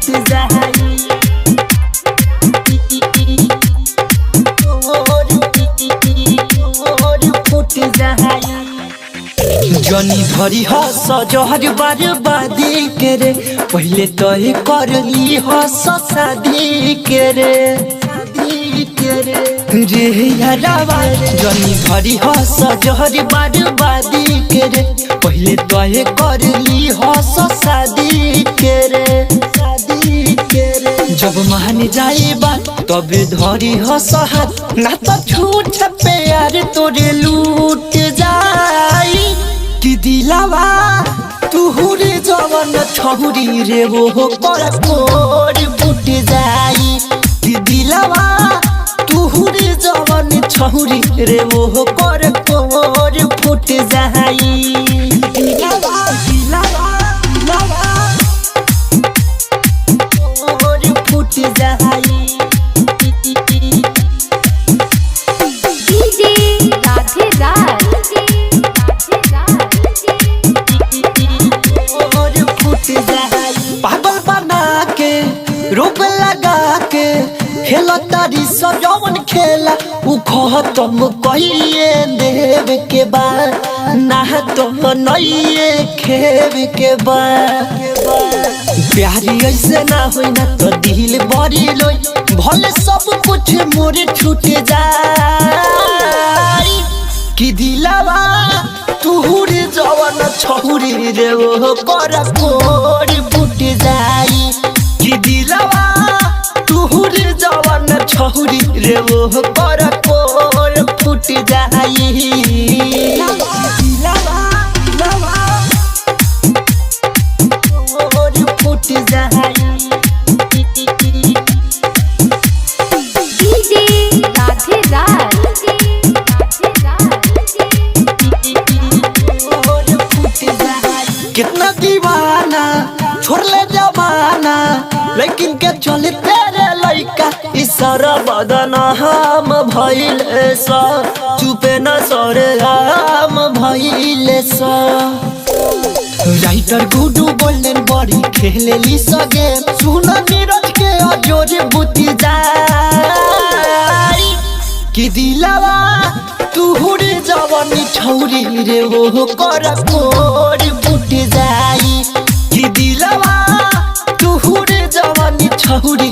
foot जाई foot जाई जनी धरी हस जहर बर्बादी के रे पहले तय कर ली हस शादी के रे रे यारावा जनी धरी हस जहर बर्बादी के रे पहले तय कर ली हस शादी के रे जब मान जाए बात तबे धरी हस हाथ ना तो झूठ प्यार तोरे लूट जाई कि दिलावा तुहुरे जवन छहुरी रे वो कर कोर फुट जाई कि दिलावा तुहुरे जवन छहुरी रे वो कर कोर फुट जाई दिलावा कोर फुट जाई डीजे राधे राज पागल बना के रोक लगा के खेला तारी सब जवन खेला उ खत्म कहिए देव के बाद ना तो नइए खेव के बाद प्यारी ऐसे ना होई ना तो दिल बड़ी लोई भले सब कुछ मोरे छूट जाई कि दिलावा तुहुरे जवन छहुरी रे वो कर कोर फुट जाई कि दिलावा तुहुरे जवन छहुरी रे वो कर कोर फुट जाई दिलावा कोर फुट जाई डीजे राधे राज कितना दीवाना छोड़ ले जमाना लेकिन के चले तेरे लइका इशारा बदन हम भइले सा चुपे न सरे हम भइले सा राइटर गुडू गोल्डन बॉडी खेले ली सगे सुन नीरज के अजोरे बुती जाई कि दिलावा तुहुरे जवानी छौरी रे वो कर कोर फुट जाई कि दिलावा तुहुरे जवानी छौरी